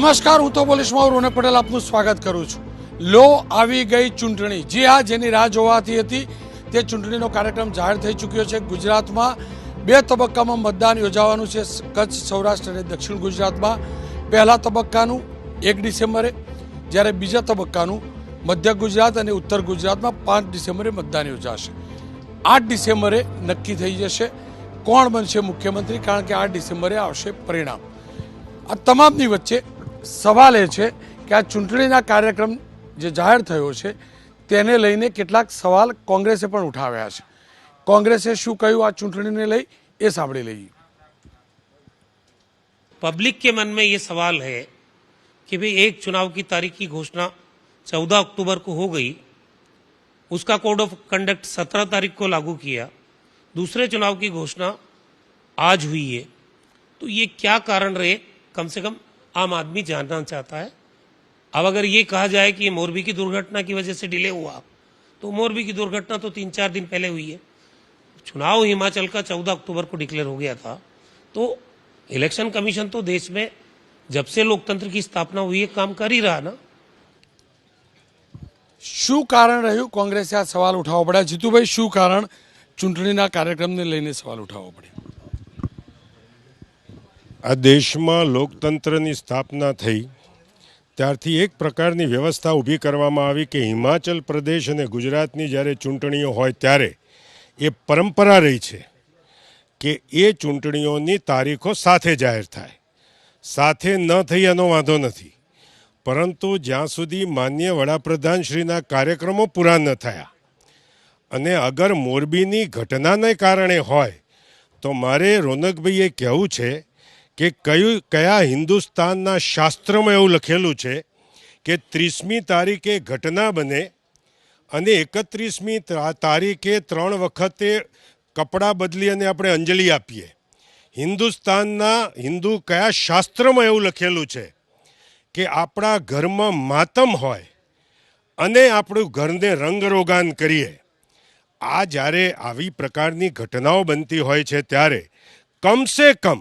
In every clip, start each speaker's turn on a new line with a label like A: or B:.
A: નમસ્કાર, હું તો પોલીસમાં રોનક પટેલ આપનું સ્વાગત કરું છું. લો આવી ગઈ ચૂંટણી. જી હા, જેની રાહ જોવાતી હતી તે ચૂંટણીનો કાર્યક્રમ જાહેર થઈ ચૂક્યો છે. ગુજરાતમાં 2 તબક્કામાં મતદાન યોજાવાનું છે. કચ્છ, સૌરાષ્ટ્ર અને દક્ષિણ ગુજરાતમાં પહેલા તબક્કાનું 1 ડિસેમ્બરે, જ્યારે બીજા તબક્કાનું મધ્ય ગુજરાત અને ઉત્તર ગુજરાતમાં 5 ડિસેમ્બરે મતદાન યોજાશે. 8 ડિસેમ્બરે નક્કી થઈ જશે કોણ બનશે મુખ્યમંત્રી, કારણ કે 8 ડિસેમ્બરે આવશે પરિણામ. આ તમામની વચ્ચે સવાલ એ છે કે આ ચૂંટણીના કાર્યક્રમ જે જાહેર થયો છે તેને લઈને કેટલાક સવાલ કોંગ્રેસે પણ ઉઠાવ્યા છે. કોંગ્રેસે શું કહ્યું આ ચૂંટણીને લઈ એ સાંભળી લઈએ.
B: पब्लिक के मन में ये सवाल है कि भाई एक चुनाव की तारीख की घोषणा 14 अक्टूबर को हो गई, उसका कोड ऑफ कंडक्ट 17 तारीख को लागू किया, दूसरे चुनाव की घोषणा आज हुई है, तो ये क्या कारण रहे, कम से कम आम आदमी जानना चाहता है. अब अगर ये कहा जाए कि ये मोरबी की दुर्घटना की वजह से डिले हुआ, तो मोरबी की दुर्घटना तो 3-4 दिन पहले हुई है. चुनाव हिमाचल का 14 अक्टूबर को डिक्लेयर हो गया था, तो इलेक्शन कमीशन तो देश में जब से लोकतंत्र की स्थापना हुई है काम कर ही रहा ना.
A: શું કારણ રહ્યું કોંગ્રેસે આ સવાલ ઉઠાવવો પડ્યા? જીતુભાઈ, શું કારણ ચૂંટણીના કાર્યક્રમને લઈને સવાલ ઉઠાવવો પડ્યો?
C: આ દેશમાં લોકતંત્રની સ્થાપના થઈ ત્યારથી એક પ્રકારની વ્યવસ્થા ઊભી કરવામાં આવી કે હિમાચલ પ્રદેશ અને ગુજરાતની જ્યારે ચૂંટણીઓ હોય ત્યારે એ પરંપરા રહી છે કે એ ચૂંટણીઓની તારીખો સાથે જાહેર થાય. સાથે ન થઈ એનો વાંધો નથી, પરંતુ જ્યાં સુધી માનનીય વડાપ્રધાનશ્રીના કાર્યક્રમો પૂરા ન થયા અને અગર મોરબીની ઘટનાને કારણે હોય તો મારે રોનકભાઈએ કહેવું છે કે કયા હિન્દુસ્તાનના શાસ્ત્રમાં એવું લખેલું છે કે 30મી તારીખે ઘટના બને અને 31મી તારીખે 3 વખતે કપડાં બદલી અને આપણે અંજલિ આપીએ. હિન્દુ કયા શાસ્ત્રમાં એવું લખેલું છે કે આપણા ઘરમાં માતમ હોય અને આપણું ઘરને રંગરોગાન કરીએ. આ જ્યારે આવી પ્રકારની ઘટનાઓ બનતી હોય છે ત્યારે કમસે કમ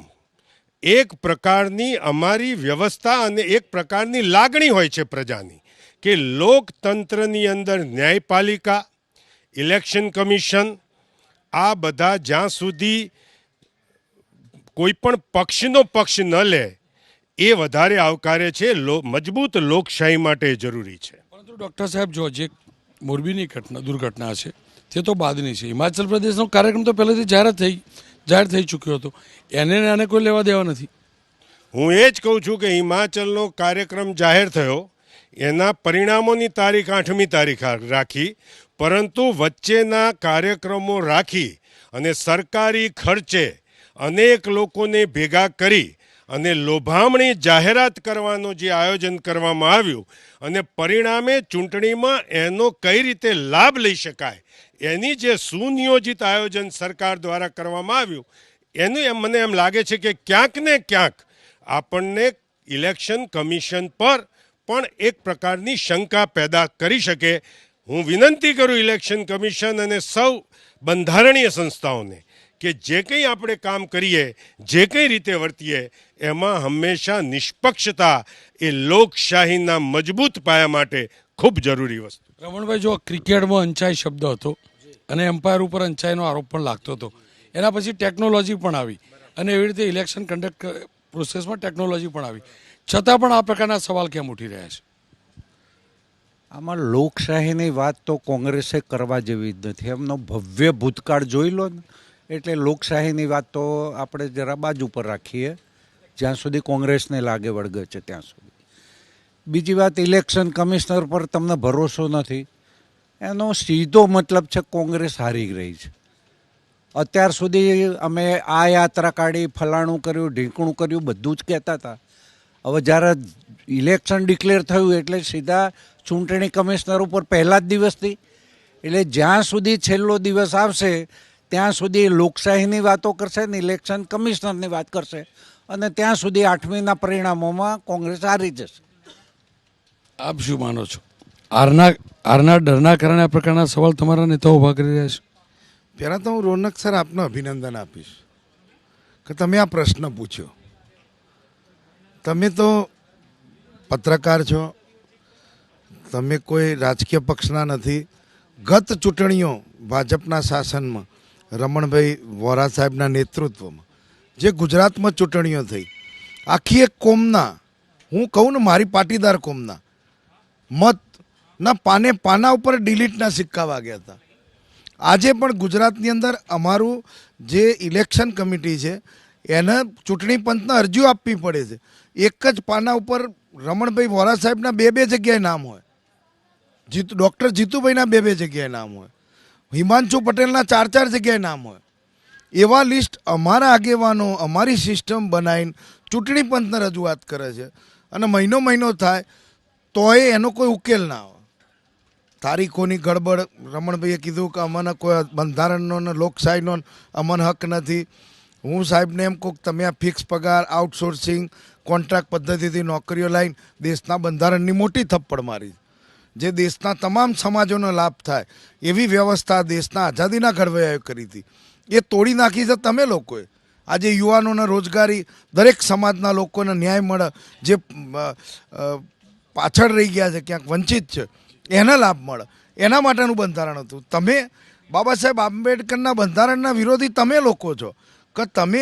C: એક પ્રકારની અમારી વ્યવસ્થા અને એક પ્રકારની લાગણી હોય છે પ્રજાની કે લોકતંત્રની અંદર ન્યાયપાલિકા, ઇલેક્શન કમિશન, આ બધા જ્યાં સુધી કોઈ પણ પક્ષનો પક્ષ ન લે એ વધારે આવકારે છે. મજબૂત લોકશાહી માટે જરૂરી છે.
A: પરંતુ ડૉક્ટર સાહેબ, જો જે મોરબીની દુર્ઘટના છે તે તો બાદની છે. હિમાચલ પ્રદેશનો કાર્યક્રમ તો પહેલેથી જાહેર થઈ ચૂક્યો હતો, આને કોઈ લેવા દેવા નથી.
C: હું એ જ કહું છું કે હિમાચલનો કાર્યક્રમ જાહેર થયો, એના પરિણામોની તારીખ 8મી તારીખ રાખી, પરંતુ વચ્ચેના કાર્યક્રમો રાખી અને સરકારી ખર્ચે અનેક લોકોને ભેગા કરી અને લોભામણી જાહેરાત કરવાનું જે આયોજન કરવામાં આવ્યું અને પરિણામે ચૂંટણીમાં એનો કઈ રીતે લાભ લઈ શકાય એની જે સુનિયોજિત આયોજન સરકાર દ્વારા કરવામાં આવ્યું એનું મને એમ લાગે છે કે ક્યાંક ને ક્યાંક આપણને ઇલેક્શન કમિશન પર પણ એક પ્રકારની શંકા પેદા કરી શકે. હું વિનંતી કરું ઇલેક્શન કમિશન અને સૌ બંધારણીય સંસ્થાઓને કે જે કંઈ આપણે કામ કરીએ, જે કંઈ રીતે વર્તીએ, એમાં હંમેશા નિષ્પક્ષતા એ લોકશાહીના મજબૂત પાયા માટે ખૂબ જરૂરી વસ્તુ.
A: રમણભાઈ, જો ક્રિકેટમાં અંચાઈ શબ્દ હતો અને એમ્પાયર ઉપર અંચાઈનો આરોપ પણ લાગતો હતો, એના પછી ટેકનોલોજી પણ આવી અને એવી રીતે ઇલેક્શન કન્ડક્ટ પ્રોસેસમાં ટેકનોલોજી પણ આવી, છતાં પણ આ પ્રકારના સવાલ કેમ ઉઠી રહ્યા છે?
D: આમાં લોકશાહીની વાત તો કોંગ્રેસે કરવા જેવી જ નથી. એમનો ભવ્ય ભૂતકાળ જોઈ લો ને, એટલે લોકશાહીની વાત તો આપણે જરા બાજુ પર રાખીએ જ્યાં સુધી કોંગ્રેસને લાગે વળગે છે ત્યાં સુધી. બીજી વાત, ઇલેક્શન કમિશનર પર તમને ભરોસો નથી, એનો સીધો મતલબ છે કોંગ્રેસ હારી રહી છે. અત્યાર સુધી અમે આ યાત્રા કાઢી, ફલાણું કર્યું, ઢીંકણું કર્યું, બધું જ કહેતા હતા. હવે જ્યારે ઇલેક્શન ડિક્લેર થયું એટલે સીધા ચૂંટણી કમિશનર ઉપર પહેલા જ દિવસથી, એટલે જ્યાં સુધી છેલ્લો દિવસ આવશે ત્યાં સુધી લોકશાહીની વાતો કરશે ને ઇલેક્શન કમિશનરની વાત કરશે અને ત્યાં સુધી 8મીના પરિણામોમાં કોંગ્રેસ હારી જશે.
A: આપ શું માનો છો? હારના ડરના કારણે આ પ્રકારના સવાલ તમારા નેતાઓ ઉભા કરી રહ્યા છે?
E: પહેલાં તો હું રોનક સર આપને અભિનંદન આપીશ કે તમે આ પ્રશ્ન પૂછ્યો. તમે તો પત્રકાર છો, તમે કોઈ રાજકીય પક્ષના નથી. ગત ચૂંટણીઓ ભાજપના શાસનમાં રમણભાઈ વોરા સાહેબના નેતૃત્વમાં જે ગુજરાતમાં ચૂંટણીઓ થઈ, આખી એક કોમના, હું કહું ને મારી પાટીદાર કોમના મતના પાના ઉપર ડિલીટના સિક્કા વાગ્યા હતા. આજે પણ ગુજરાતની અંદર અમારું જે ઇલેક્શન કમિટી છે એને ચૂંટણી પંચને અરજીઓ આપવી પડે છે. એક જ પાના ઉપર રમણભાઈ વોરા સાહેબના બે જગ્યાએ નામ હોય, ડૉક્ટર જીતુભાઈના બે જગ્યાએ નામ હોય, હિમાંશુ પટેલના ચાર જગ્યાએ નામ હોય. એવા લિસ્ટ અમારા આગેવાનો અમારી સિસ્ટમ બનાવીને ચૂંટણી પંચને રજૂઆત કરે છે અને મહિનો થાય તોય એનો કોઈ ઉકેલ ના આવે. તારીખોની ગડબડ, રમણભાઈએ કીધું કે અમને કોઈ બંધારણનો ને લોકશાહીનો અમને હક નથી. હું સાહેબને એમ કહું તમે આ ફિક્સ પગાર, આઉટસોર્સિંગ, કોન્ટ્રાક્ટ પદ્ધતિથી નોકરીઓ લાવીને દેશના બંધારણની મોટી થપ્પડ મારી, જે દેશના તમામ સમાજોનો લાભ થાય એવી વ્યવસ્થા દેશના આઝાદીના ઘડવૈયાએ કરી હતી, એ તોડી નાખી છે તમે લોકોએ. આજે યુવાનોને રોજગારી, દરેક સમાજના લોકોને ન્યાય મળે, જે પાછળ રહી ગયા છે, ક્યાંક વંચિત છે, એને લાભ મળે, એના માટેનું બંધારણ હતું. તમે બાબા સાહેબ આંબેડકરના બંધારણના વિરોધી તમે લોકો છો કે તમે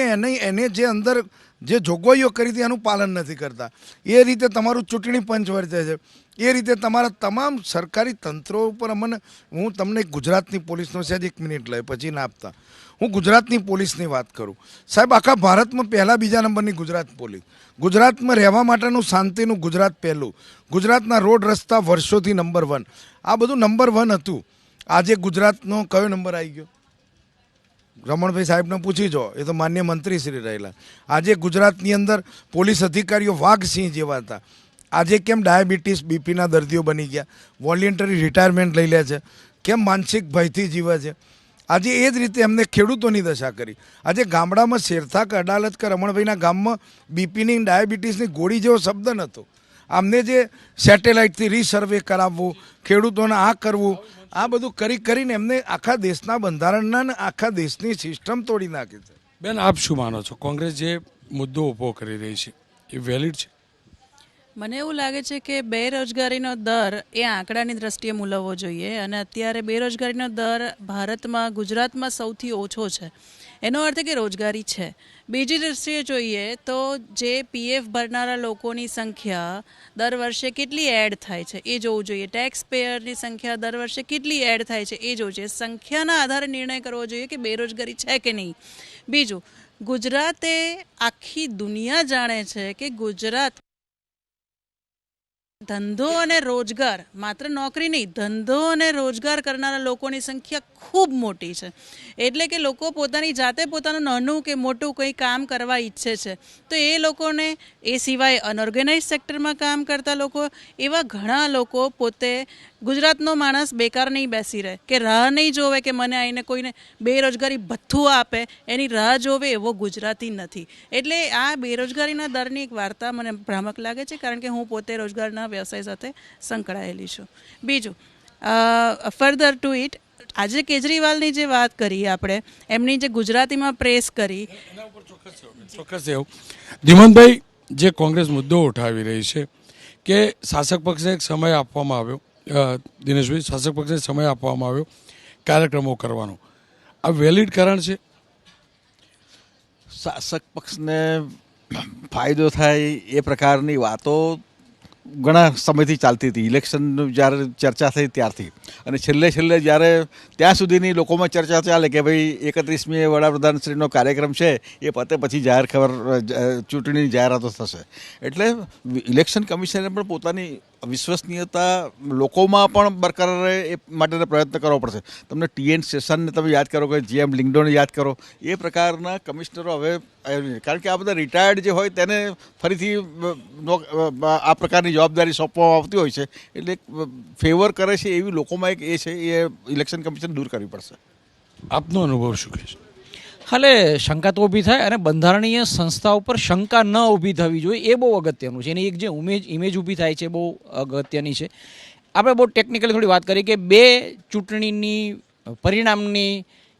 E: એને જે અંદર જે જોગવાઈઓ કરી હતી એનું પાલન નથી કરતા. એ રીતે તમારું ચૂંટણી પંચ વર્તે છે, એ રીતે તમારા તમામ સરકારી તંત્રો ઉપર હું તમને ગુજરાતની પોલીસનો સહેજ 1 મિનિટ લઈ પછી ના આપતા, હું ગુજરાતની પોલીસની વાત કરું. સાહેબ આખા ભારતમાં પહેલા બીજા નંબરની ગુજરાત પોલીસ. ગુજરાતમાં રહેવા માટેનું શાંતિનું ગુજરાત પહેલું. ગુજરાતના રોડ રસ્તા વર્ષોથી નંબર 1. આ બધું નંબર 1 હતું. આજે ગુજરાતનો કયો નંબર આવી ગયો? રમણભાઈ સાહેબને પૂછી જો, એ તો માન્ય મંત્રી શ્રી રહેલા. આજે ગુજરાતની અંદર પોલીસ અધિકારીઓ વાઘસિંહ જેવા હતા. આજે કેમ ડાયાબિટીસ બીપીના દર્દીઓ બની ગયા, વોલેન્ટરી રિટાયરમેન્ટ લઈ લે છે, કેમ માનસિક ભયથી જીવે છે. આજે એ જ રીતે એમને ખેડૂતોની દશા કરી. આજે ગામડામાં શેરથા કે અડાલત કે રમણભાઈના ગામમાં બીપીની ડાયાબિટીસની ગોળી જેવો શબ્દ નહોતો. આમને જે સેટેલાઇટથી રીસર્વે કરાવવું, ખેડૂતોને આ કરવું, આ બધું કરીને એમને આખા દેશના બંધારણના ને આખા દેશની સિસ્ટમ તોડી નાખી છે.
A: બેન, આપ શું માનો છો? કોંગ્રેસ જે મુદ્દો ઊભો કરી રહી છે એ વેલિડ છે?
F: મને એવું લાગે છે કે બેરોજગારીનો દર એ આંકડાની દ્રષ્ટિએ મૂલવવો જોઈએ, અને અત્યારે બેરોજગારીનો દર ભારતમાં, ગુજરાતમાં સૌથી ઓછો છે. એનો અર્થ કે રોજગારી છે. બીજી દ્રષ્ટિએ જોઈએ તો જે પીએફ ભરનારા લોકોની સંખ્યા દર વર્ષે કેટલી એડ થાય છે એ જોવું જોઈએ. ટેક્સ પેયરની સંખ્યા દર વર્ષે કેટલી એડ થાય છે એ જોવું જોઈએ. સંખ્યાના આધારે નિર્ણય કરવો જોઈએ કે બેરોજગારી છે કે નહીં. બીજું, ગુજરાતે આખી દુનિયા જાણે છે કે ગુજરાત ધંધો અને રોજગાર, માત્ર નોકરી નહીં, ધંધો અને રોજગાર કરનારા લોકોની સંખ્યા ખૂબ મોટી છે. એટલે કે લોકો પોતાની જાતે પોતાનું નાનું કે મોટું કંઈ કામ કરવા ઈચ્છે છે, તો એ લોકોને, એ સિવાય અનઓર્ગેનાઇઝ સેક્ટરમાં કામ કરતા લોકો, એવા ઘણા લોકો પોતે, ગુજરાતનો માણસ બેકાર નહીં બેસી રહે કે રાહ નહીં જોવે કે મને આવીને કોઈને બેરોજગારી ભથ્થું આપે, એની રાહ જોવે એવો ગુજરાતી નથી. એટલે આ બેરોજગારીના દરની એક વાર્તા મને ભ્રામક લાગે છે, કારણ કે હું પોતે રોજગારના વ્યવસાય સાથે સંકળાયેલી છું. બીજું, ફર્ધર ટુ ઇટ, આજે કેજરીવાલની જે વાત કરી આપણે, એમની જે ગુજરાતીમાં પ્રેસ કરી,
A: ચોક્કસ એવું ધીમનભાઈ, જે કોંગ્રેસ મુદ્દો ઉઠાવી રહી છે કે શાસક પક્ષે એક સમય આપવામાં આવ્યો, દિનેશભાઈ, શાસક પક્ષને સમય આપવામાં આવ્યો કાર્યક્રમો કરવાનો, આ વેલિડ કારણ છે?
G: શાસક પક્ષને ફાયદો થાય એ પ્રકારની વાતો ઘણા સમયથી ચાલતી હતી. ઇલેક્શન જ્યારે ચર્ચા થઈ ત્યારથી, અને છેલ્લે જ્યારે ત્યાં સુધીની લોકોમાં ચર્ચા ચાલે કે ભાઈ 31મીએ વડાપ્રધાનશ્રીનો કાર્યક્રમ છે, એ પતે પછી ચૂંટણીની જાહેરાતો થશે. એટલે ઇલેક્શન કમિશને પણ પોતાની વિશ્વસનીયતા લોકોમાં પણ બરકરાર રહે એ માટેનો પ્રયત્ન કરવો પડશે. તમને TN સેશનને તમે યાદ કરો કે GM લિંગડોને યાદ કરો, એ પ્રકારના કમિશનરો હવે, કારણ કે આ બધા રિટાયર્ડ જે હોય તેને ફરીથી આ પ્રકારની જવાબદારી સોંપવામાં આવતી હોય છે, એટલે ફેવર કરે છે એવી લોકોમાં એક એ છે, એ ઇલેક્શન કમિશન દૂર કરવી પડશે.
A: આપનો અનુભવ શું કહે છે?
H: હાલે શંકા તો ઊભી થાય, અને બંધારણીય સંસ્થાઓ પર શંકા ન ઊભી થવી જોઈએ એ બહુ અગત્યનું છે. એની એક જે ઇમેજ ઊભી થાય છે બહુ અગત્યની છે. આપણે બહુ ટેકનિકલી થોડી વાત કરીએ કે 2 ચૂંટણીની પરિણામની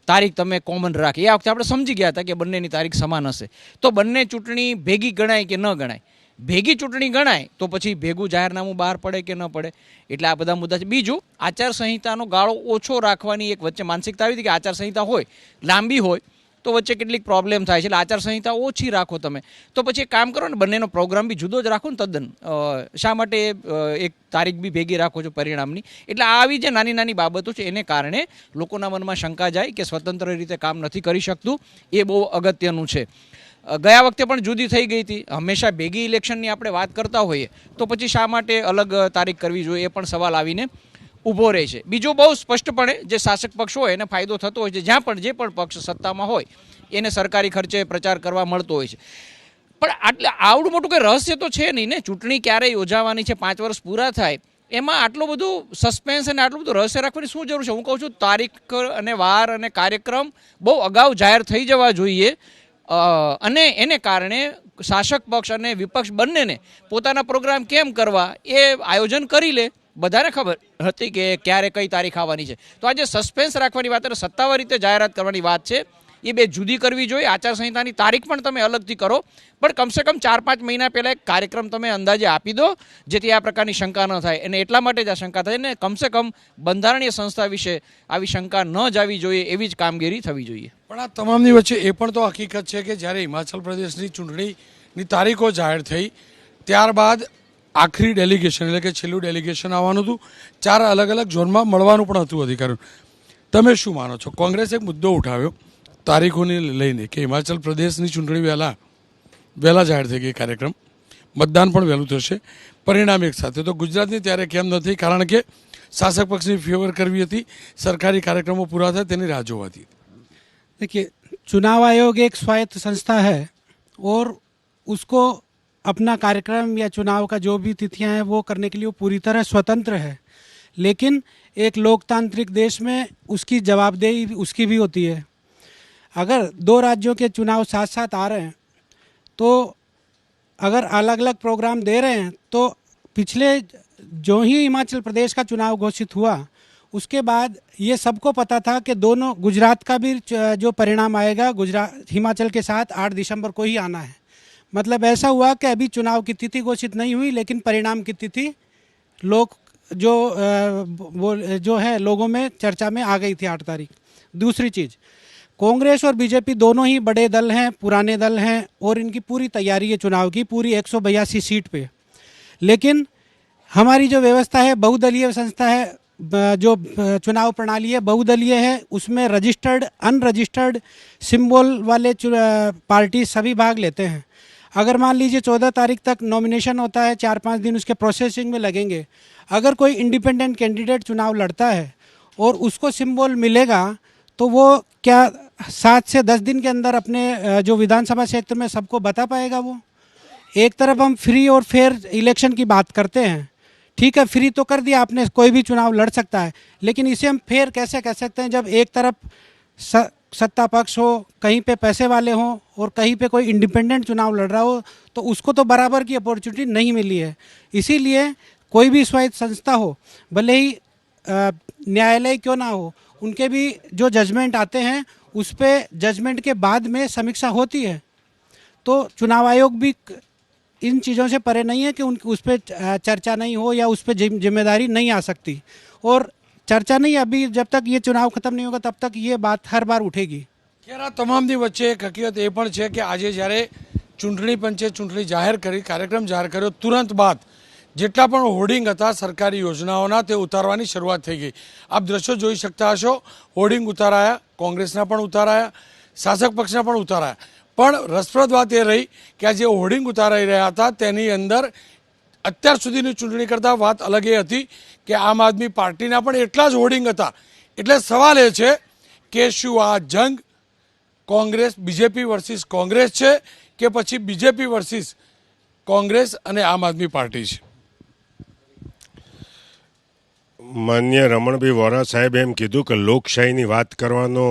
H: તારીખ તમે કોમન રાખી. આ વખતે આપણે સમજી ગયા હતા કે બંનેની તારીખ સમાન હશે, તો બંને ચૂંટણી ભેગી ગણાય કે ન ગણાય? ભેગી ચૂંટણી ગણાય તો પછી ભેગું જાહેરનામું બહાર પડે કે ન પડે, એટલે આ બધા મુદ્દા છે. બીજું, આચારસંહિતાનો ગાળો ઓછો રાખવાની એક વચ્ચે માનસિકતા આવી હતી કે આચારસંહિતા હોય લાંબી હોય તો વચ્ચે કેટલીક પ્રોબ્લેમ થાય છે, એટલે આચારસંહિતા ઓછી રાખો તમે, તો પછી એક કામ કરો ને, બંનેનો પ્રોગ્રામ બી જુદો જ રાખો ને તદ્દન. શા માટે એક તારીખ બી ભેગી રાખો છો પરિણામની? એટલે આવી જે નાની નાની બાબતો છે એને કારણે લોકોના મનમાં શંકા જાય કે સ્વતંત્ર રીતે કામ નથી કરી શકતું, એ બહુ અગત્યનું છે. ગયા વખતે પણ જુદી થઈ ગઈ હતી. હંમેશા ભેગી ઇલેક્શનની આપણે વાત કરતા હોઈએ તો પછી શા માટે અલગ તારીખ કરવી જોઈએ, એ પણ સવાલ આવીને ઊભો રહે છે. બીજો બહુ સ્પષ્ટપણે જે શાસક પક્ષ હોય એને ફાયદો થતો હોય છે, જ્યાં પણ જે પણ પક્ષ સત્તામાં હોય એને સરકારી ખર્ચે પ્રચાર કરવા મળતો હોય છે. પણ આટલે આવડું મોટું કંઈ રહસ્ય તો છે નહીં ને. ચૂંટણી ક્યારે યોજાવાની છે, 5 વર્ષ પૂરા થાય, એમાં આટલું બધું સસ્પેન્સ અને આટલું બધું રહસ્ય રાખવાની શું જરૂર છે? હું કહું છું તારીખ અને વાર અને કાર્યક્રમ બહુ અગાઉ જાહેર થઈ જવા જોઈએ, અને એને કારણે શાસક પક્ષ અને વિપક્ષ બંનેને પોતાના પ્રોગ્રામ કેમ કરવા એ આયોજન કરી લે. બધાને ખબર હતી કે ક્યારે કઈ તારીખ આવવાની છે, તો આજે સસ્પેન્સ રાખવાની વાત અને સત્તાવાર રીતે જાહેરાત કરવાની વાત છે, એ બે જુદી કરવી જોઈએ. આચારસંહિતાની તારીખ પણ તમે અલગથી કરો, પણ કમસે કમ 4-5 મહિના પહેલાં એક કાર્યક્રમ તમે અંદાજે આપી દો, જેથી આ પ્રકારની શંકા ન થાય. અને એટલા માટે જ આ શંકા થાય ને, કમસે કમ બંધારણીય સંસ્થા વિશે આવી શંકા ન જવી જોઈએ, એવી જ કામગીરી થવી જોઈએ.
A: પણ આ તમામની વચ્ચે એ પણ તો હકીકત છે કે જ્યારે હિમાચલ પ્રદેશની ચૂંટણીની તારીખો જાહેર થઈ ત્યારબાદ આખરી ડેલિગેશન એટલે કે છેલ્લું ડેલિગેશન આવવાનું હતું, 4 અલગ અલગ ઝોનમાં મળવાનું પણ હતું અધિકારીઓ. તમે શું માનો છો? કોંગ્રેસે એક મુદ્દો ઉઠાવ્યો તારીખોને લઈને કે હિમાચલ પ્રદેશની ચૂંટણી વહેલા જાહેર થઈ ગઈ કાર્યક્રમ, મતદાન પણ વહેલું થશે, પરિણામ એક સાથે. તો ગુજરાતની ત્યારે કેમ નથી? કારણ કે શાસક પક્ષની ફેવર કરવી હતી, સરકારી કાર્યક્રમો પૂરા થાય તેની રાહ જોવાતી.
I: देखिए, चुनाव आयोग एक स्वायत्त संस्था है और उसको अपना कार्यक्रम या चुनाव का जो भी तिथियां हैं वो करने के लिए वो पूरी तरह स्वतंत्र है, लेकिन एक लोकतांत्रिक देश में उसकी जवाबदेही उसकी भी होती है. अगर 2 राज्यों के चुनाव साथ साथ आ रहे हैं तो अगर अलग अलग प्रोग्राम दे रहे हैं तो पिछले जो ही हिमाचल प्रदेश का चुनाव घोषित हुआ उसके बाद ये सबको पता था कि दोनों गुजरात का भी जो परिणाम आएगा गुजरात हिमाचल के साथ 8 दिसंबर को ही आना है. मतलब ऐसा हुआ कि अभी चुनाव की तिथि घोषित नहीं हुई लेकिन परिणाम की तिथि लोग जो है लोगों में चर्चा में आ गई थी 8 तारीख. दूसरी चीज़, कांग्रेस और बीजेपी दोनों ही बड़े दल हैं, पुराने दल हैं और इनकी पूरी तैयारी है चुनाव की, पूरी 182 सीट पे. लेकिन हमारी जो व्यवस्था है बहुदलीय संस्था है, जो चुनाव प्रणाली है बहुदलीय है, उसमें रजिस्टर्ड अनरजिस्टर्ड सिंबल वाले पार्टी सभी भाग लेते हैं. अगर मान लीजिए 14 तारीख तक नॉमिनेशन होता है, 4-5 दिन उसके प्रोसेसिंग में लगेंगे. अगर कोई इंडिपेंडेंट कैंडिडेट चुनाव लड़ता है और उसको सिंबल मिलेगा तो वो क्या 7 से 10 दिन के अंदर अपने जो विधानसभा क्षेत्र में सबको बता पाएगा? वो एक तरफ हम फ्री और फेयर इलेक्शन की बात करते हैं, ठीक है, फ्री तो कर दिया आपने, कोई भी चुनाव लड़ सकता है, लेकिन इसे हम फेयर कैसे कह सकते हैं जब एक तरफ सत्ता पक्ष हो, कहीं पे पैसे वाले हों और कहीं पे कोई इंडिपेंडेंट चुनाव लड़ रहा हो, तो उसको तो बराबर की अपॉर्चुनिटी नहीं मिली है. इसीलिए कोई भी स्वायत्त संस्था हो, भले ही न्यायालय क्यों ना हो, उनके भी जो जजमेंट आते हैं उस पर जजमेंट के बाद में समीक्षा होती है. तो चुनाव आयोग भी इन चीज़ों से परे नहीं है कि उस पर चर्चा नहीं हो या उस पर जिम्मेदारी नहीं आ सकती. और चर्चा नहीं, अभी जब तक ये चुनाव खत्म नहीं होगा तब तक ये बात हर बार उठेगी.
A: ત્યારે આ તમામની વચ્ચે એક હકીકત એ પણ છે કે આજે જ્યારે ચૂંટણી પંચે ચૂંટણી જાહેર કરી, કાર્યક્રમ જાહેર કર્યો, તુરંત બાદ જેટલા પણ હોર્ડિંગ હતા સરકારી યોજનાઓના તે ઉતારવાની શરૂઆત થઈ ગઈ. આપ દ્રશ્યો જોઈ શકતા હશો, હોર્ડિંગ ઉતારાયા, કોંગ્રેસના પણ ઉતારાયા, શાસક પક્ષના પણ ઉતારાયા. પણ રસપ્રદ વાત એ રહી કે આ જે હોર્ડિંગ ઉતારાઈ રહ્યા હતા તેની અંદર અત્યાર સુધીની ચૂંટણી કરતાં વાત અલગ એ હતી કે આમ આદમી પાર્ટીના પણ એટલા જ હોર્ડિંગ હતા. એટલે સવાલ એ છે કે શું આ જંગ કોંગ્રેસ બીજેપી વર્સિસ કોંગ્રેસ છે કે પછી બીજેપી વર્સિસ કોંગ્રેસ અને આમ આદમી પાર્ટી છે?
C: માન્ય રમણભાઈ વોરા સાહેબ એમ કીધું કે લોકશાહીની વાત કરવાનો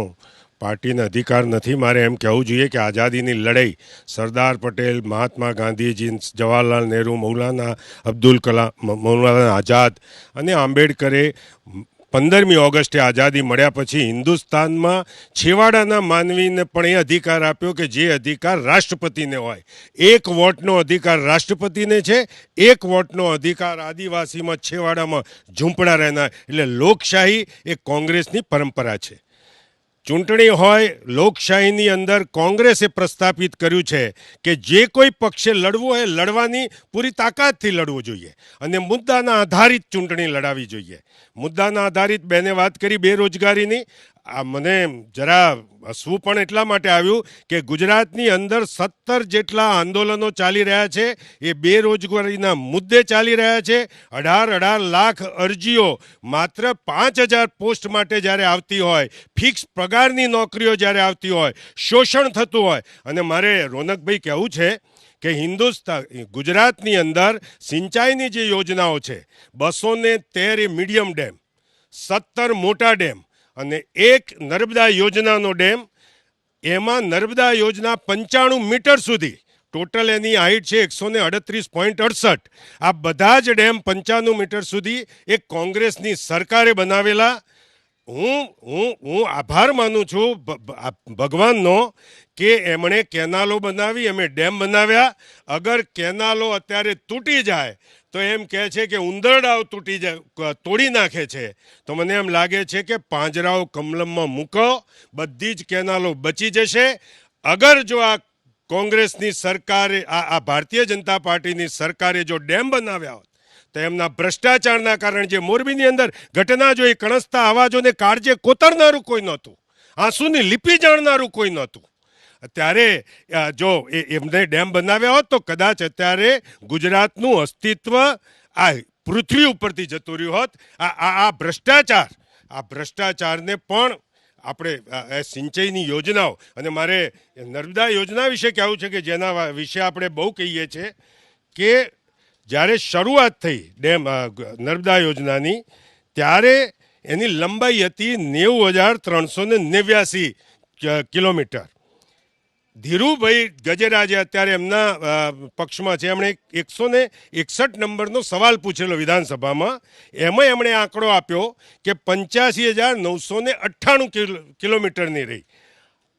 C: પાર્ટીને અધિકાર નથી. મારે એમ કહેવું જોઈએ કે આઝાદીની લડાઈ સરદાર પટેલ, મહાત્મા ગાંધીજી, જવાહરલાલ નહેરુ, મૌલાના અબ્દુલ કલામ, મૌલાના આઝાદ અને આંબેડકરે 15મી ઓગસ્ટે આઝાદી મળ્યા પછી હિન્દુસ્તાનમાં છેવાડાના માનવીને પણ એ અધિકાર આપ્યો કે જે અધિકાર રાષ્ટ્રપતિને હોય. 1 વોટનો અધિકાર રાષ્ટ્રપતિને છે, 1 વોટનો અધિકાર આદિવાસીમાં છેવાડામાં ઝૂંપડા રહેનાર. એટલે લોકશાહી એ કોંગ્રેસની પરંપરા છે. ચૂંટણી હોય લોકશાહીની અંદર કોંગ્રેસે પ્રસ્થાપિત કર્યું છે કે જે કોઈ પક્ષે લડવું હોય લડવાની પૂરી તાકાતથી લડવું જોઈએ અને મુદ્દાના આધારિત ચૂંટણી લડાવી જોઈએ. મુદ્દાના આધારિત બેને વાત કરી બેરોજગારીની. આ મને જરા હસવું પણ એટલા માટે આવ્યું કે ગુજરાતની અંદર 17 જેટલા આંદોલનો ચાલી રહ્યા છે. એ બેરોજગારીના મુદ્દે ચાલી રહ્યા છે. 18 લાખ અરજીઓ માત્ર 5000 પોસ્ટ માટે જ્યારે આવતી હોય, ફિક્સ પગારની નોકરીઓ જ્યારે આવતી હોય, શોષણ થતું હોય. અને મારે રોનકભાઈ કહેવું છે કે ગુજરાતની અંદર સિંચાઈની જે યોજનાઓ છે, 213 એ મીડિયમ ડેમ, 17 મોટા ડેમ અને 1 નર્મદા યોજનાનો ડેમ. એમાં નર્મદા યોજના 95 મીટર સુધી, ટોટલ એની હાઈટ છે 138.68. આ બધા જ ડેમ 95 મીટર સુધી એક કોંગ્રેસની સરકારે બનાવેલા. હું આભાર માનું છું ભગવાનનો કે એમણે કેનાલો બનાવી, એમણે ડેમ બનાવ્યા. અગર કેનાલો અત્યારે તૂટી જાય તો એમ કહે છે કે ઉંદરડાઓ તોડી નાખે છે. તો મને એમ લાગે છે કે પાંજરાઓ કમલમમાં મૂકો, બધી જ કેનાલો બચી જશે. અગર જો આ કોંગ્રેસની સરકારે, આ ભારતીય જનતા પાર્ટીની સરકારે જો ડેમ બનાવ્યા હોત તો એમના ભ્રષ્ટાચારના કારણે જે મોરબીની અંદર ઘટના જોઈ, કણસતા અવાજોને કાળજે કોતરનારું કોઈ નહોતું, આંસુની લિપિ જાણનારું કોઈ નહોતું. ત્યારે જો એમને ડેમ બનાવ્યા હોત તો કદાચ અત્યારે ગુજરાતનું અસ્તિત્વ આ પૃથ્વી ઉપરથી જતું રહ્યું હોત. આ ભ્રષ્ટાચારને પણ આપણે સિંચાઈની યોજનાઓ, અને મારે નર્મદા યોજના વિશે કહેવું છે કે જેના વિશે આપણે બહુ કહીએ છીએ કે જ્યારે શરૂઆત થઈ ડેમ નર્મદા યોજનાની ત્યારે એની લંબાઈ હતી 90,389 કિલોમીટર. ધીરુભાઈ ગજેરા જે અત્યારે એમના પક્ષમાં છે, એમણે 161 નંબરનો સવાલ પૂછેલો વિધાનસભામાં. એમાં એમણે આંકડો આપ્યો કે 85,998 કિલોમીટરની રહી.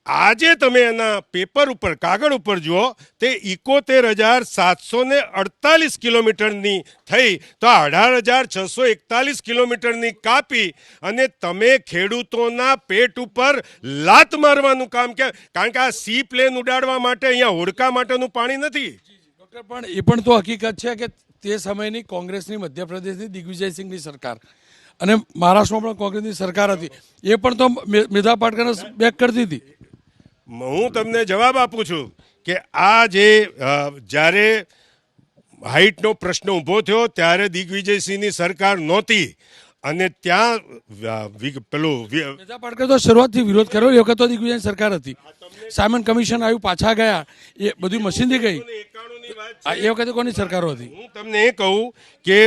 C: આજે તમે એના પેપર ઉપર, કાગળ ઉપર જુઓ તે 71,748 કિલોમીટરની થઈ. તો 18,641 કિલોમીટરની કાપી અને તમે ખેડૂતોના પેટ ઉપર લાત મારવાનું કામ કે, કારણ કે આ સી પ્લેન ઉડાડવા માટે અહીંયા હોડકા માટેનું પાણી નથી.
A: ડૉક્ટર, પણ એ પણ તો હકીકત છે કે તે સમયની કોંગ્રેસની મધ્યપ્રદેશની દિગ્વિજયસિંહની સરકાર અને મહારાષ્ટ્રમાં પણ કોંગ્રેસની સરકાર હતી, એ પણ તો મેધા પાટકરને બેક કરતી હતી.
C: હું તમને જવાબ આપું છું કે આ જે જ્યારે હાઈટનો પ્રશ્ન ઊભો થયો ત્યારે દિગ્વિજયસિંહની સરકાર નહોતી અને ત્યાં પેલું
A: મેધા પાટકર તો શરૂઆતથી વિરોધ કર્યો. એ વખત તો દિગ્વિજયની સરકાર હતી. સાયમન કમિશન આવ્યું, પાછા ગયા, એ બધું મશીનથી ગઈ. એ વખતે કોની સરકારો હતી?
C: હું તમને એ કહું કે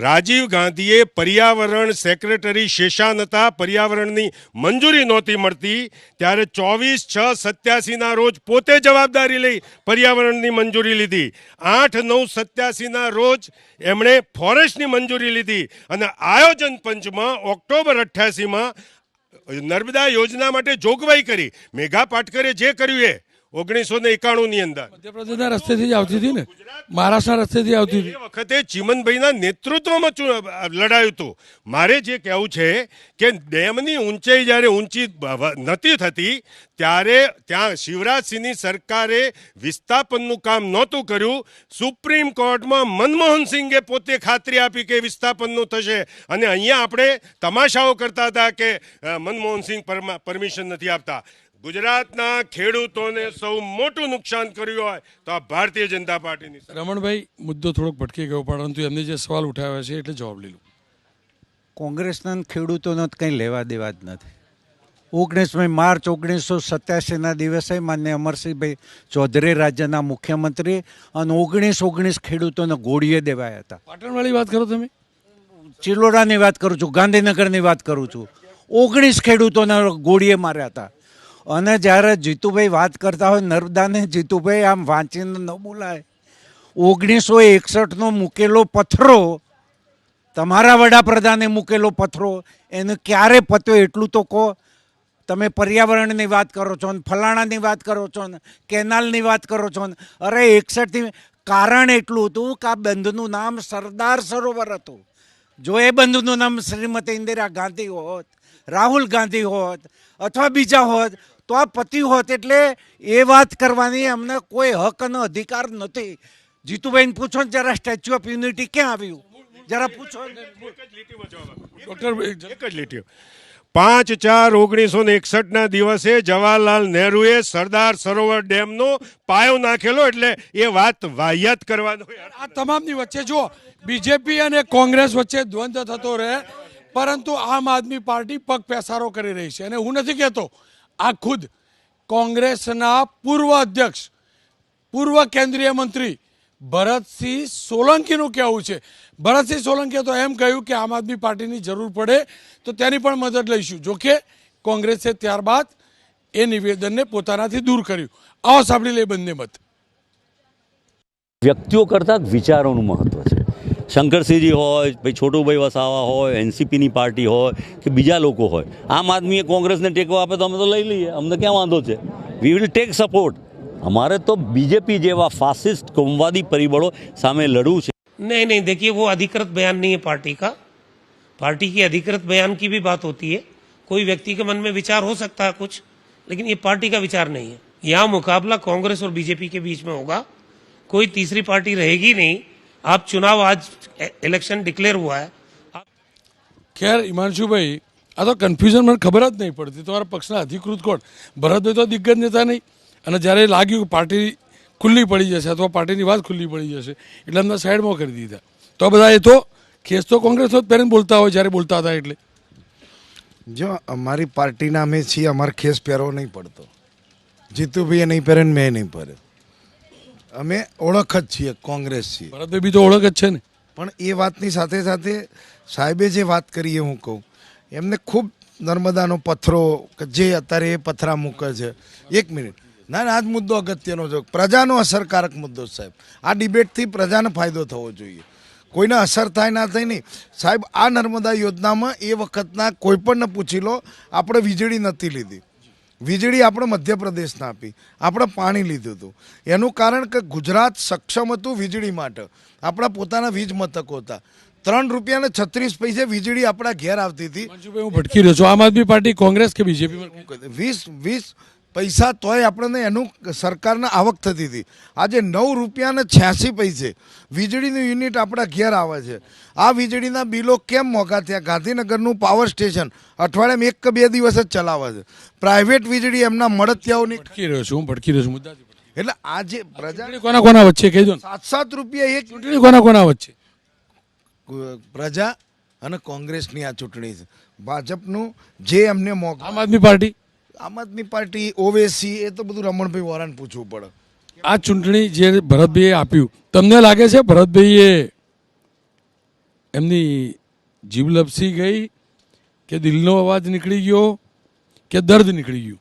C: રાજીવ ગાંધીએ પર્યાવરણ સેક્રેટરી શેષાન હતા, પર્યાવરણની મંજૂરી નહોતી મળતી, ત્યારે 24/6/87 રોજ પોતે જવાબદારી લઈ પર્યાવરણની મંજૂરી લીધી. 8/9/87 રોજ એમણે ફોરેસ્ટની મંજૂરી લીધી અને આયોજન પંચમાં ઓક્ટોબર 88માં નર્મદા યોજના માટે જોગવાઈ કરી. મેઘા પાટકરે જે કર્યું એ 1991ની અંદર
A: મધ્યપ્રદેશના રસ્તેથી જ આવતી હતી ને, મહારાષ્ટ્રના રસ્તેથી આવતી હતી.
C: એ વખતે ચીમનભાઈના નેતૃત્વમાં લડાયું હતું. મારે જે કહેવું છે કે ડેમની ઊંચાઈ જ્યારે ઊંચી નથી થતી ત્યારે ત્યાં શિવરાજસિંહની સરકારે વિસ્થાપનનું કામ નહોતું કર્યું. સુપ્રીમ કોર્ટમાં મનમોહન સિંઘે પોતે ખાતરી આપી કે વિસ્થાપનનું થશે અને અહીંયા આપણે તમાશાઓ કરતા હતા કે મનમોહન સિંહ પરમિશન નથી આપતા. ગુજરાતના ખેડૂતોને સૌ મોટું નુકસાન કર્યું હોય તો આ ભારતીય જનતા પાર્ટીની.
A: રમણભાઈ, મુદ્દો થોડોક ભટકી ગયો, પરંતુ એમને જે સવાલ ઉઠાવ્યા છે એટલે જવાબ લઈ લો.
D: કોંગ્રેસના ખેડૂતોનો કંઈ લેવા દેવા જ નથી. 19 માર્ચ 1987ના દિવસે માન્ય અમરસિંહભાઈ ચૌધરી રાજ્યના મુખ્યમંત્રી અને 19 ખેડૂતોને ગોળીએ દેવાયા હતા.
A: પાટણવાળી વાત કરો તમે?
D: ચિલોડાની વાત કરું છું, ગાંધીનગરની વાત કરું છું. 19 ખેડૂતોને ગોળીએ માર્યા હતા. અને જ્યારે જીતુભાઈ વાત કરતા હોય નર્મદાને, જીતુભાઈ આમ વાંચીને ન બોલાય. 1961નો મૂકેલો પથ્થરો તમારા વડાપ્રધાને મૂકેલો પથરો એને ક્યારે પત્યો એટલું તો કહો. તમે પર્યાવરણની વાત કરો છો ને ફલાણાની વાત કરો છો ને કેનાલની વાત કરો છો ને અરે 61થી કારણ એટલું હતું કે આ બંધનું નામ સરદાર સરોવર હતું. જો એ બંધનું નામ શ્રીમતી ઇન્દિરા ગાંધી હોત, રાહુલ ગાંધી હોત અથવા બીજા હોત તો આ પતિ હોત. એટલે એ વાત કરવાની અમને કોઈ હક અને અધિકાર નથી. જીતુભાઈને પૂછો ને જરા સ્ટેચ્યુ ઓફ યુનિટી ક્યાં આવ્યું જરા પૂછો.
A: ડૉક્ટર
C: એક જ લીટીઓ 5/4/1961 દિવસે જવાહરલાલ નહેરુએ સરદાર સરોવર ડેમનો પાયો નાખેલો. એટલે એ વાત વાહિયાત કરવાનો.
A: આ તમામની વચ્ચે જો બીજેપી અને કોંગ્રેસ વચ્ચે દ્વંદ્વ થતો રહે, પરંતુ આમ આદમી પાર્ટી પગ પેસારો કરી રહી છે. અને હું નથી કહેતો, આ ખુદ કોંગ્રેસના પૂર્વ અધ્યક્ષ, પૂર્વ કેન્દ્રીય મંત્રી ભરતસિંહ સોલંકીનું કહેવું છે. ભરતસિંહ સોલંકીએ તો એમ કહ્યું કે આમ આદમી પાર્ટીની જરૂર પડે તો તેની પણ મદદ લઈશું. જોકે કોંગ્રેસે ત્યારબાદ એ નિવેદનને પોતાનાથી દૂર કર્યું. આવો સાંભળી લે બંને મત.
J: વ્યક્તિઓ કરતાં વિચારોનું મહત્ત્વ છે. શંકરસિંહજી હોય, ભાઈ છોટુભાઈ વસાવા હોય, એનસીપીની પાર્ટી હોય કે બીજા લોકો હોય, આમ આદમીએ કોંગ્રેસને ટેકો આપે તો અમે તો લઈ લઈએ, અમને ક્યાં વાંધો છે. We will take support. हमारे तो बीजेपी जेवा फासिस्ट कोमवादी परिबलों सामे लड़ू है।
B: नहीं, देखिए वो अधिकृत बयान नहीं है पार्टी का। पार्टी की अधिकृत बयान की भी बात होती है। कोई व्यक्ति के मन में विचार हो सकता है कुछ, लेकिन ये पार्टी का विचार नहीं है। यहाँ मुकाबला कांग्रेस और बीजेपी के बीच में होगा, कोई तीसरी पार्टी रहेगी नहीं। आप चुनाव आज इलेक्शन डिक्लेयर हुआ है।
A: ખેર હિમાંશુભાઈ, આ તો કન્ફ્યુઝન મને ખબર જ નહીં પડતી. તમારા પક્ષના અધિકૃત કોણ? ભરતભાઈ તો દિગ્ગજ નેતા નહીં, અને જ્યારે લાગ્યું કે પાર્ટી ખુલ્લી પડી જશે અથવા પાર્ટીની વાત ખુલ્લી પડી જશે એટલે અમને સાઈડમાં કરી દીધા. તો આ બધા એ તો ખેસ તો કોંગ્રેસ જ પહેરીને બોલતા હોય જ્યારે બોલતા હતા. એટલે
E: જો અમારી પાર્ટીના અમે છીએ, અમારે ખેસ પહેરવો નહીં પડતો. જીતુભાઈએ નહીં પહેરે ને મેં નહીં પહેરે. અમે ઓળખ જ છીએ, કોંગ્રેસ છીએ.
A: ભરતભાઈ બી તો ઓળખ જ છે ને.
E: પણ એ વાતની સાથે સાથે સાહેબે જે વાત કરી એ હું કહું, એમને ખૂબ નર્મદાનો પથ્થરો કે જે અત્યારે એ પથરા મૂકે છે. એક મિનિટ, ના આ જ મુદ્દો અગત્યનો છે. પ્રજાનો અસરકારક મુદ્દો સાહેબ. આ ડિબેટથી પ્રજાને ફાયદો થવો જોઈએ, કોઈને અસર થાય ના થાય નહીં. સાહેબ આ નર્મદા યોજનામાં એ વખતના કોઈ પણને પૂછી લો, આપણે વીજળી નથી લીધી. વીજળી આપણે મધ્યપ્રદેશને આપી, આપણે પાણી લીધું હતું. એનું કારણ કે ગુજરાત સક્ષમ હતું વીજળી માટે. આપણા પોતાના વીજ મથકો હતા. 3 રૂપિયા ને 36 વીજળી આપણા ઘેર આવતી હતી.
A: હું ભટકી રહ્યો છું. આમ આદમી પાર્ટી, કોંગ્રેસ કે બીજેપી?
E: 20 પૈસા તોય આપણને એનું સરકારને આવક થતી હતી. આજે 9 રૂપિયા ને 86 વીજળીનું યુનિટ આપણા ઘેર આવે છે. આ વીજળીના બિલો કેમ મોંઘા થયા? ગાંધીનગરનું પાવર સ્ટેશન અઠવાડિયામાં 1 કે 2 દિવસ જ ચલાવે છે. પ્રાઇવેટ વીજળી એમના મળતિયાઓની.
A: ભટકી રહ્યો છું, હું ભટકી રહ્યો છું મુદ્દાથી.
E: એટલે આજે પ્રજા
A: કોના કોના વચ્ચે કહી દો.
E: 7 રૂપિયા એક
A: ચૂંટણી કોના કોના વચ્ચે?
E: પ્રજા અને કોંગ્રેસની આ ચૂંટણી છે. ભાજપનું જે એમને મોંઘું.
A: આમ આદમી પાર્ટી,
E: આમ આદમી પાર્ટી, ઓવેસી, એ તો બધું રમણભાઈ વોરાને પૂછવું પડે.
A: આ ચૂંટણી જે ભરતભાઈએ આપ્યું, તમને લાગે છે ભરતભાઈએ એમની જીભ લપસી ગઈ કે દિલનો અવાજ નીકળી ગયો કે દર્દ નીકળી ગયું?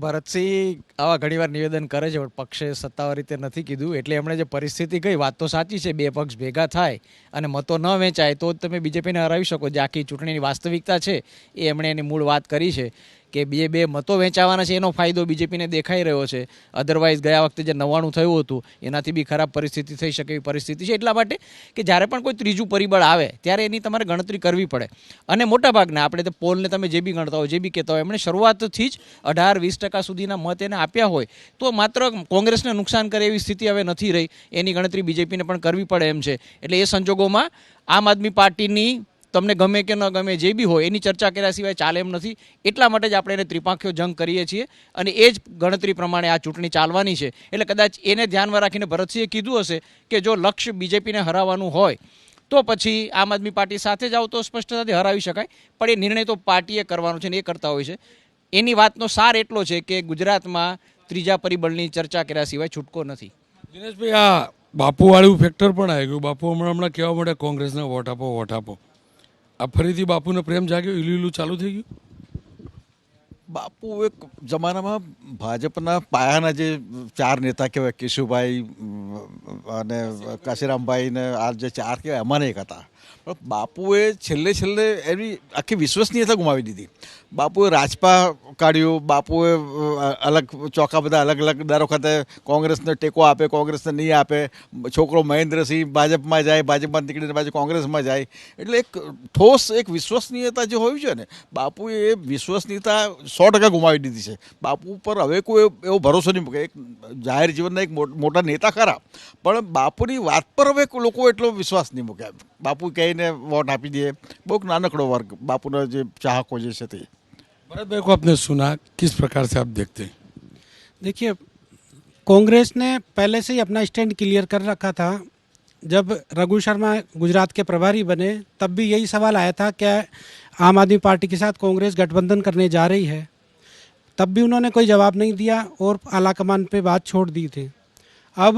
H: ભરતસિંહ આવા ઘણીવાર નિવેદન કરે છે, પણ પક્ષે સત્તાવાર રીતે નથી કીધું. એટલે એમણે જે પરિસ્થિતિ કહી, વાત તો સાચી છે. 2 પક્ષ ભેગા થાય અને મતો ન વેચાય તો જ તમે બીજેપીને હરાવી શકો. જે આખી ચૂંટણીની વાસ્તવિકતા છે એ એમણે એની મૂળ વાત કરી છે કે 2 મતો વેચાવાના છે, એનો ફાયદો બીજેપીને દેખાઈ રહ્યો છે. અધરવાઇઝ ગયા વખતે જે 99 થયું હતું એનાથી બી ખરાબ પરિસ્થિતિ થઈ શકે એવી પરિસ્થિતિ છે. એટલા માટે કે જ્યારે પણ કોઈ ત્રીજું પરિબળ આવે ત્યારે એની તમારે ગણતરી કરવી પડે. અને મોટાભાગના આપણે તો પોલને તમે જે બી ગણતા હોય, જે બી કહેતા હોય, એમણે શરૂઆતથી જ 18-20% સુધીના મત એને આપ્યા હોય તો માત્ર કોંગ્રેસને નુકસાન કરે એવી સ્થિતિ હવે નથી રહી. એની ગણતરી બીજેપીને પણ કરવી પડે એમ છે. એટલે એ સંજોગોમાં આમ આદમી પાર્ટીની તમને ગમે કે ન ગમે જે બી હોય એની ચર્ચા કર્યા સિવાય ચાલે એમ નથી. એટલા માટે જ આપણે એને ત્રિપાંખ્યો જંગ કરીએ છીએ અને એ જ ગણતરી પ્રમાણે આ ચૂંટણી ચાલવાની છે. એટલે કદાચ એને ધ્યાનમાં રાખીને ભરતસિંહે કીધું હશે કે જો લક્ષ્ય બીજેપીને હરાવવાનું હોય તો પછી આમ આદમી પાર્ટી સાથે જાઓ તો સ્પષ્ટતાથી હરાવી શકાય. પણ એ નિર્ણય તો પાર્ટીએ કરવાનો છે ને એ કરતા હોય છે. એની વાતનો સાર એટલો છે કે ગુજરાતમાં ત્રીજા પરિબળની ચર્ચા કર્યા સિવાય છૂટકો નથી.
A: દિનેશભાઈ, આ બાપુવાળું ફેક્ટર પણ આવી ગયું. બાપુ હમણાં કહેવા માટે કોંગ્રેસને વોટ આપો, વોટ આપો. આ ફરીથી બાપુને પ્રેમ જાગ્યો, ઈલું ચાલુ થઈ ગયું?
G: બાપુ એક જમાનામાં ભાજપના પાયાના જે 4 નેતા કહેવાય, કેશુભાઈ અને કાશીરામભાઈ ને આ જે 4 કહેવાય એમાંને એક હતા. બાપુએ છેલ્લે એની આખી વિશ્વસનીયતા ગુમાવી દીધી. બાપુએ રાજપા કાઢ્યું, બાપુએ અલગ ચોખા બધા અલગ અલગ દર વખતે કોંગ્રેસને ટેકો આપે, કોંગ્રેસને નહીં આપે. છોકરો મહેન્દ્રસિંહ ભાજપમાં જાય, ભાજપમાં નીકળીને પાછું કોંગ્રેસમાં જાય. એટલે એક ઠોસ એક વિશ્વસનીયતા જે હોવી જોઈએ ને, બાપુએ એ વિશ્વસનીયતા 100% ગુમાવી દીધી છે. બાપુ પર હવે કોઈ એવો ભરોસો નહીં મૂકે. એક જાહેર જીવનના એક મોટા નેતા ખરા, પણ બાપુની વાત પર હવે લોકો એટલો વિશ્વાસ નહીં મૂકે. બાપુ કહીને વોટ આપી દે, બહુ નાનકડો વર્ગ બાપુના જે ચાહકો જે છે તે.
A: भरत भाई को आपने सुना, किस प्रकार से आप देखते हैं?
I: देखिए, कांग्रेस ने पहले से ही अपना स्टैंड क्लियर कर रखा था. जब रघु शर्मा गुजरात के प्रभारी बने तब भी यही सवाल आया था क्या आम आदमी पार्टी के साथ कांग्रेस गठबंधन करने जा रही है. तब भी उन्होंने कोई जवाब नहीं दिया और आलाकमान पे बात छोड़ दी थी. अब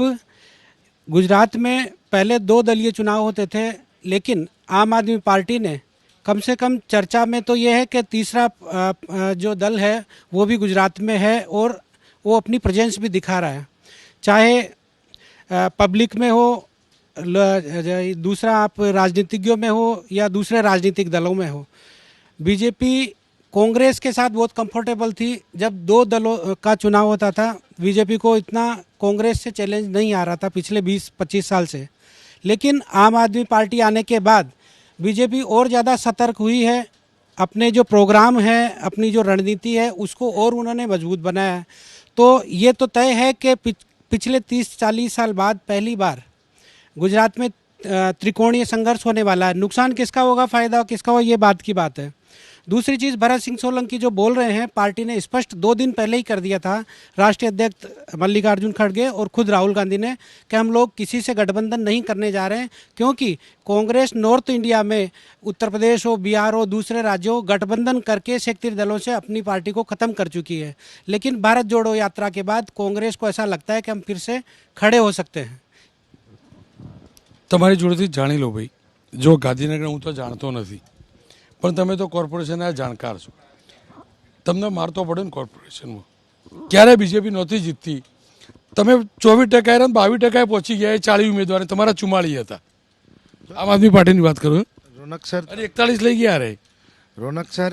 I: गुजरात में पहले 2 दलीय चुनाव होते थे, लेकिन आम आदमी पार्टी ने कम से कम चर्चा में तो ये है कि तीसरा जो दल है वो भी गुजरात में है और वो अपनी प्रेजेंस भी दिखा रहा है. चाहे पब्लिक में हो, दूसरा आप राजनीतिज्ञों में हो या दूसरे राजनीतिक दलों में हो. बीजेपी कांग्रेस के साथ बहुत कंफर्टेबल थी. जब 2 दलों का चुनाव होता था, बीजेपी को इतना कांग्रेस से चैलेंज नहीं आ रहा था पिछले 20-25 साल से. लेकिन आम आदमी पार्टी आने के बाद बीजेपी और ज़्यादा सतर्क हुई है. अपने जो प्रोग्राम है, अपनी जो रणनीति है, उसको और उन्होंने मजबूत बनाया है. तो ये तो तय है कि पिछले 30-40 साल बाद पहली बार गुजरात में त्रिकोणीय संघर्ष होने वाला है. नुकसान किसका होगा, फ़ायदा किसका होगा, ये बात की बात है. दूसरी चीज़, भरत सिंह सोलंकी जो बोल रहे हैं, पार्टी ने स्पष्ट 2 दिन पहले ही कर दिया था, राष्ट्रीय अध्यक्ष मल्लिकार्जुन खड़गे और खुद राहुल गांधी ने, कि हम लोग किसी से गठबंधन नहीं करने जा रहे हैं, क्योंकि कांग्रेस नॉर्थ इंडिया में उत्तर प्रदेश हो, बिहार हो, दूसरे राज्यों गठबंधन करके क्षेत्रीय दलों से अपनी पार्टी को ख़त्म कर चुकी है. लेकिन भारत जोड़ो यात्रा के बाद कांग्रेस को ऐसा लगता है कि हम फिर से खड़े हो सकते हैं.
A: તમારી જોડેથી જાણી લો ભાઈ, જો ગાંધીનગર હું તો જાણતો નથી, પણ તમે તો કોર્પોરેશનના જાણકાર છો, તમને મારતો પડે ને કોર્પોરેશનમાં. ક્યારે બીજેપી નહોતી જીતતી, તમે 24% રહ્યા, 22% પહોંચી ગયા. 40 ઉમેદવાર, તમારા 44 હતા. આમ આદમી પાર્ટીની વાત કરું.
E: રોનક સર,
A: અરે 41 લઈ ગયા રે.
E: રોનક સર,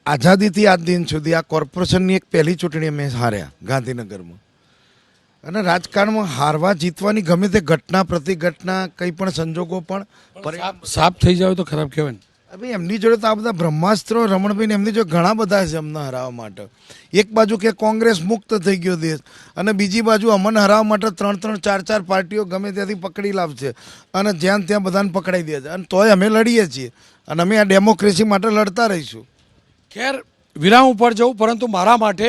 E: આઝાદીથી આજ દિન સુધી આ કોર્પોરેશનની એક પહેલી ચૂંટણી અમે હાર્યા ગાંધીનગરમાં. અને રાજકારણમાં હારવા જીતવાની ગમે તે ઘટના પ્રતિઘટના કંઈ પણ સંજોગો પણ
A: સાફ થઈ જાય તો ખરાબ કહેવાય ને.
E: હવે એમની જોડે તો આ બધા બ્રહ્માસ્ત્રો, રમણભાઈ એમની જોડે ઘણા બધા છે અમને હરાવવા માટે. એક બાજુ કે કોંગ્રેસ મુક્ત થઈ ગયો દેશ, અને બીજી બાજુ અમને હરાવવા માટે 3-3, 4-4 પાર્ટીઓ ગમે ત્યાંથી પકડી લાવશે અને જ્યાં ત્યાં બધાને પકડાઈ દે છે. અને તોય અમે લડીએ છીએ અને અમે આ ડેમોક્રેસી માટે લડતા રહીશું.
A: ખેર, વિરામ ઉપર જવું, પરંતુ મારા માટે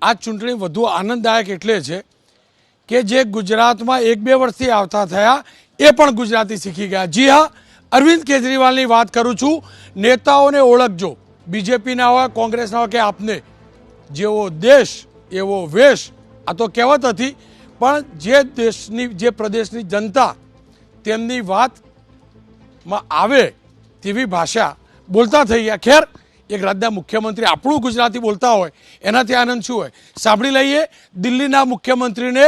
A: આ ચૂંટણી વધુ આનંદદાયક એટલે છે કે જે ગુજરાતમાં 1-2 વર્ષથી આવતા થયા એ પણ ગુજરાતી શીખી ગયા. જી હા, અરવિંદ કેજરીવાલની વાત કરું છું. નેતાઓને ઓળખજો, બીજેપીના હોય, કોંગ્રેસના હોય કે આપને. જેવો દેશ એવો વેશ, આ તો કહેવત હતી, પણ જે દેશની, જે પ્રદેશની જનતા તેમની વાતમાં આવે તેવી ભાષા બોલતા થઈ ગયા. ખેર, એક રાજ્યના મુખ્યમંત્રી આપણું ગુજરાતી બોલતા હોય એનાથી આનંદ શું હોય. સાંભળી લઈએ દિલ્હીના મુખ્યમંત્રીને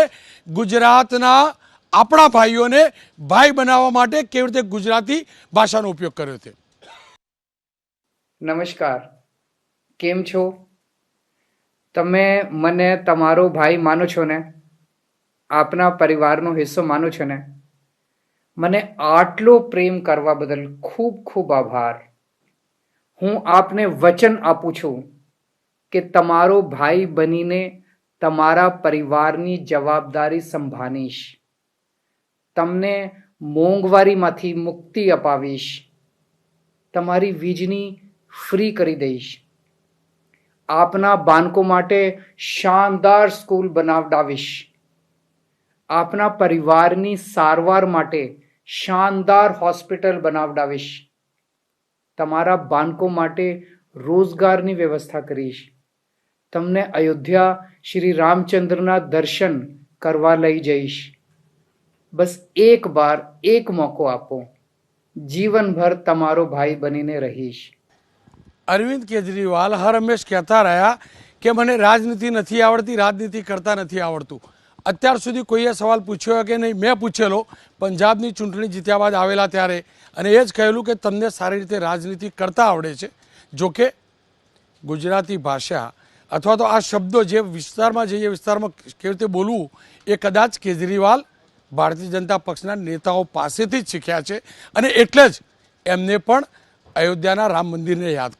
A: ગુજરાતના આપણા ભાઈઓને ભાઈ બનાવવા માટે કેવી રીતે ગુજરાતી ભાષાનો ઉપયોગ કર્યો છે.
K: નમસ્કાર, કેમ છો તમે? મને તમારો ભાઈ માનો છો ને? આપના પરિવારનો હિસ્સો માનો છો ને? મને આટલો પ્રેમ કરવા બદલ ખૂબ ખૂબ આભાર. હું આપને વચન આપું છું કે તમારો ભાઈ બનીને તમારા પરિવારની જવાબદારી સંભાળીશ. તમને મોંઘવારીમાંથી મુક્તિ અપાવીશ. તમારી વીજળી ફ્રી કરી દઈશ. આપના બાળકો માટે શાનદાર સ્કૂલ બનાવડાવીશ. આપના પરિવારની સારવાર માટે શાનદાર હોસ્પિટલ બનાવડાવીશ. તમારા બાળકો માટે રોજગારની વ્યવસ્થા કરીશ. તમને અયોધ્યા શ્રી રામચંદ્રના દર્શન કરવા લઈ જઈશ. બસ એક બાર, એક મોકો આપો. જીવનભર તમારો ભાઈ બનીને રહીશ.
A: અરવિંદ કેજરીવાલ હર હંમેશ કહેતા રહ્યા કે મને રાજનીતિ નથી આવડતી, રાજનીતિ કરતા નથી આવડતું. અત્યાર સુધી કોઈએ સવાલ પૂછ્યો કે નહીં? મેં પૂછેલો પંજાબની ચૂંટણી જીત્યા બાદ આવેલા ત્યારે, અને એ જ કહેલું કે તમને સારી રીતે રાજનીતિ કરતા આવડે છે. જોકે ગુજરાતી ભાષા અથવા તો આ શબ્દો જે વિસ્તારમાં જઈએ વિસ્તારમાં કેવી રીતે બોલવું એ કદાચ કેજરીવાલ ભારતીય જનતા પક્ષના નેતાઓ પાસેથી જ શીખ્યા છે, અને એટલે જ એમને પણ અયોધ્યાના રામ મંદિરને યાદ